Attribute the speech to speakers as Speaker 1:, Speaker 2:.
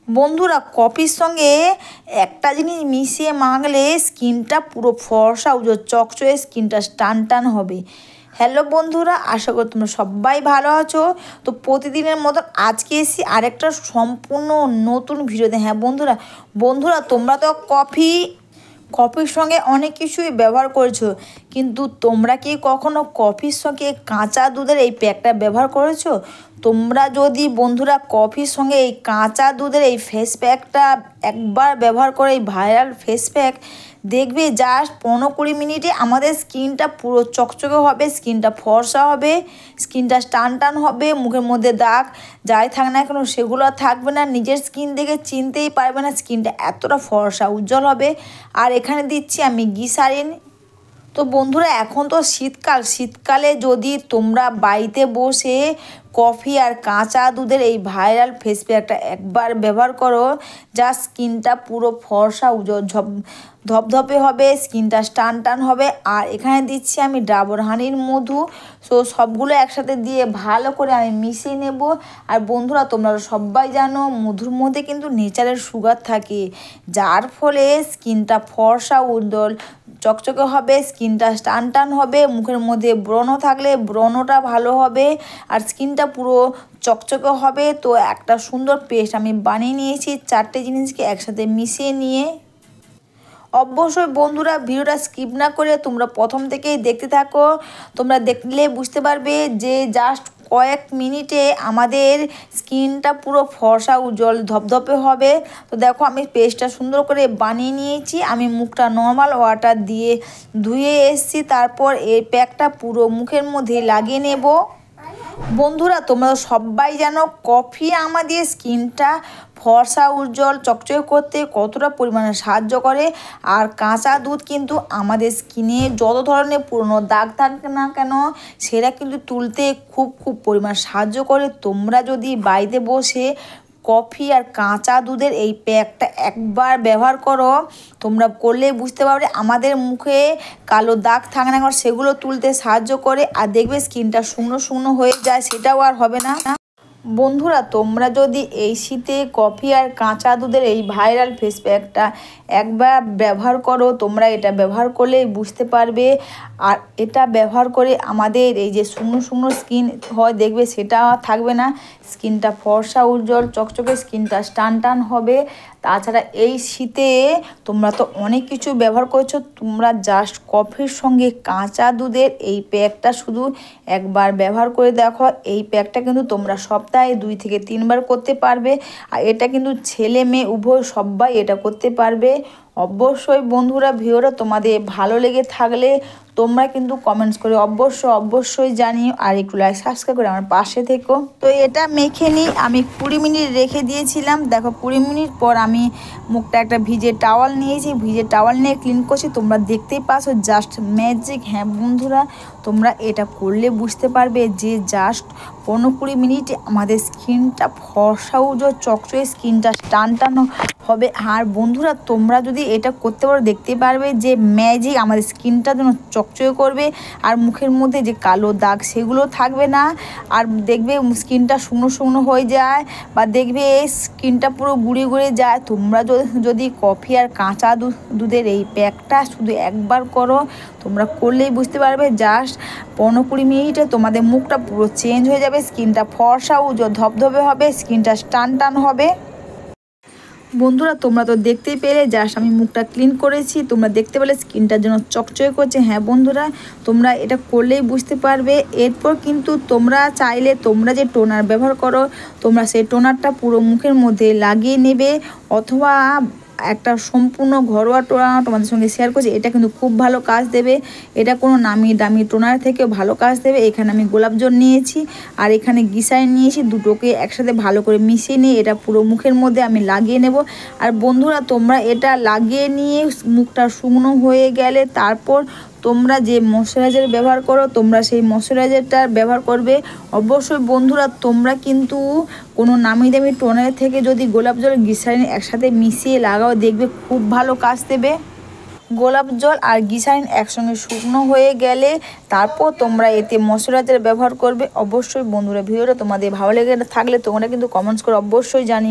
Speaker 1: বন্ধুরা, কফির সঙ্গে একটা জিনিস মিশিয়ে মাখলে স্কিনটা পুরো ফর্সা উজ্জ্বল চকচকে, স্কিনটা টান টান হবে। হ্যালো বন্ধুরা, আশা করি তোমরা সবাই ভালো আছো। তো প্রতিদিনের মতন আজকে এসেছি আরেকটা সম্পূর্ণ নতুন ভিডিওতে। হ্যাঁ বন্ধুরা তোমরা তো কফির সঙ্গে অনেক কিছুই ব্যবহার করেছো, কিন্তু তোমরা কি কখনো কফির সঙ্গে কাঁচা দুধের এই প্যাকটা ব্যবহার করেছো? তোমরা যদি বন্ধুরা কফির সঙ্গে এই কাঁচা দুধের এই ফেস প্যাকটা একবার ব্যবহার করে, এই ভাইরাল ফেস প্যাক, দেখবে জাস্ট 15-20 মিনিটে আমাদের স্কিনটা পুরো চকচকে হবে, স্কিনটা ফর্সা হবে, স্কিনটা টান টান হবে, মুখের মধ্যে দাগ যাই থাক না কেন সেগুলো থাকবে না, নিজের স্কিন দেখে চিনতেই পারবে না, স্কিনটা এতটা ফর্সা উজ্জ্বল হবে। আর এখানে দিচ্ছি আমি গ্লিসারিন। তো বন্ধুরা, এখন তো শীতকালে যদি তোমরা বাড়িতে বসে কফি আর কাঁচা দুধের এই ভাইরাল ফেস প্যাকটা একবার ব্যবহার করো, যা স্কিনটা পুরো ফর্সা উজ্জ্বল ধপধপে হবে, স্কিনটা টান টান হবে। আর এখানে দিচ্ছি আমি ডাবর হানির মধু। সো সবগুলো একসাথে দিয়ে ভালো করে আমি মিশিয়ে নেব। আর বন্ধুরা, তোমরা সবাই জানো মধুর মধ্যে কিন্তু নেচারের সুগার থাকে, যার ফলে স্কিনটা ফর্সা উজ্জ্বল চকচকে হবে, স্কিনটা টান টান হবে, মুখের মধ্যে ব্রণ থাকলে ব্রণটা ভালো হবে, আর স্কিনটা পুরো চকচকে হবে। তো একটা সুন্দর পেস্ট আমি বানিয়ে নিয়েছি 4টে জিনিসকে একসাথে মিশিয়ে নিয়ে। অবশ্যই বন্ধুরা ভিডিওটা স্কিপ না করে তোমরা প্রথম থেকেই দেখতে থাকো। তোমরা দেখলে বুঝতে পারবে যে জাস্ট কয়েক মিনিটে আমাদের স্কিনটা পুরো ফর্সা উজ্জ্বল ধপধপে হবে। তো দেখো, আমি পেস্টটা সুন্দর করে বানিয়ে নিয়েছি। আমি মুখটা নর্মাল ওয়াটার দিয়ে ধুয়ে এসেছি, তারপর এই প্যাকটা পুরো মুখের মধ্যে লাগিয়ে নেব। বন্ধুরা, তোমরা সবাই জানো কফি আমাদের স্কিনটা ফর্সা উজ্জ্বল চকচকে করতে কতটা পরিমাণে সাহায্য করে। আর কাঁচা দুধ কিন্তু আমাদের স্কিনে যত ধরনের পুরনো দাগ থাকে না কেন সেটা কিন্তু তুলতে খুব পরিমাণ সাহায্য করে। তোমরা যদি বাড়িতে বসে কফি আর কাঁচা দুধের এই প্যাকটা একবার ব্যবহার করো, তোমরা করলে বুঝতে পারবে আমাদের মুখে কালো দাগ থাকে না কেন সেগুলো তুলতে সাহায্য করে। আর দেখবে স্কিনটা শুকনো হয়ে যায়, সেটাও আর হবে না। বন্ধুরা, তোমরা যদি এই শীতে কফি আর কাঁচা দুধের এই ভাইরাল ফেস প্যাকটা একবার ব্যবহার করো, তোমরা এটা ব্যবহার করলে বুঝতে পারবে। আর এটা ব্যবহার করে আমাদের এই যে শুকনো স্কিন হয় দেখবে সেটা থাকবে না, স্কিনটা ফর্সা উজ্জ্বল চকচকে, স্কিনটা টান হবে। তাছাড়া এই শীতে তোমরা তো অনেক কিছু ব্যবহার করছো, তোমরা জাস্ট কফির সঙ্গে কাঁচা দুধের এই প্যাকটা শুধু একবার ব্যবহার করে দেখো। এই প্যাকটা কিন্তু তোমরা সপ্তাহে 2 থেকে 3 বার করতে পারবে। আর এটা কিন্তু ছেলে মেয়ে উভয় সবাই এটা করতে পারবে। অবশ্যই বন্ধুরা, ভিডিওটা তোমাদের ভালো লেগে থাকলে তোমরা কিন্তু কমেন্টস করে অবশ্যই জানিও, আর একটু লাইক সাবস্ক্রাইব করে আমার পাশে থেকো। তো এটা মেখে নিই, আমি 20 মিনিট রেখে দিয়েছিলাম। দেখো 20 মিনিট পর আমি মুখটা একটা ভিজে টাওয়াল নিয়েছি, ভিজে টাওয়াল নিয়ে ক্লিন করছি। তোমরা দেখতেই পাচ্ছ জাস্ট ম্যাজিক। হ্যাঁ বন্ধুরা, তোমরা এটা করলে বুঝতে পারবে যে জাস্ট 15-20 মিনিটে আমাদের স্কিনটা ফর্সা উজ্জ্বল চকচকে, স্কিনটা টান হবে। আর বন্ধুরা, তোমরা যদি এটা করতে পারো দেখতে পারবে যে ম্যাজিক, আমাদের স্কিনটা যেন চকচকে করবে, আর মুখের মধ্যে যে কালো দাগ সেগুলো থাকবে না। আর দেখবে স্কিনটা শুকনো হয়ে যায়, বা দেখবে স্কিনটা পুরো গুঁড়ে যায়। তোমরা যদি কফি আর কাঁচা দুধের এই প্যাকটা শুধু একবার করো, তোমরা করলেই বুঝতে পারবে জাস্ট 15-20 মিনিটে তোমাদের মুখটা পুরো চেঞ্জ হয়ে যাবে, স্কিনটা ফর্সা উজ্জ্বল ধপধপে হবে, স্কিনটা টান হবে। বন্ধুরা, তোমরা তো দেখতেই পেলে জাস্ট আমি মুখটা ক্লিন করেছি, তোমরা দেখতে পেলে স্কিনটার জন্য চকচকে করছে। হ্যাঁ বন্ধুরা, তোমরা এটা করলেই বুঝতে পারবে। এরপর কিন্তু তোমরা চাইলে তোমরা যে টোনার ব্যবহার করো, তোমরা সেই টোনারটা পুরো মুখের মধ্যে লাগিয়ে নেবে, অথবা একটা সম্পূর্ণ ঘরোয়া টোনার তোমাদের সঙ্গে শেয়ার করছি। এটা কিন্তু খুব ভালো কাজ দেবে, এটা কোনো নামি দামি টোনার থেকেও ভালো কাজ দেবে। এখানে আমি গোলাপ জল নিয়েছি আর এখানে গ্লিসারিন নিয়েছি, দুটোকে একসাথে ভালো করে মিশিয়ে নিয়ে এটা পুরো মুখের মধ্যে আমি লাগিয়ে নেব। আর বন্ধুরা, তোমরা এটা লাগিয়ে নিয়ে মুখটা শুকনো হয়ে গেলে তারপর তোমরা যে ময়শ্চারাইজার ব্যবহার করো, তোমরা সেই ময়শ্চারাইজারটা ব্যবহার করবে। অবশ্যই বন্ধুরা, তোমরা কিন্তু কোনো নামি দামি টোনার থেকে যদি গোলাপ জল গ্লিসারিন একসাথে মিশিয়ে লাগাও, দেখবে খুব ভালো কাজ দেবে। গোলাপ জল আর গ্লিসারিন একসঙ্গে শুকনো হয়ে গেলে তারপর তোমরা এতে ময়শ্চারাইজার ব্যবহার করবে। অবশ্যই বন্ধুরা, ভিডিওটা তোমাদের ভালো লেগে থাকলে তোমরা কিন্তু কমেন্টস করে অবশ্যই জানিও।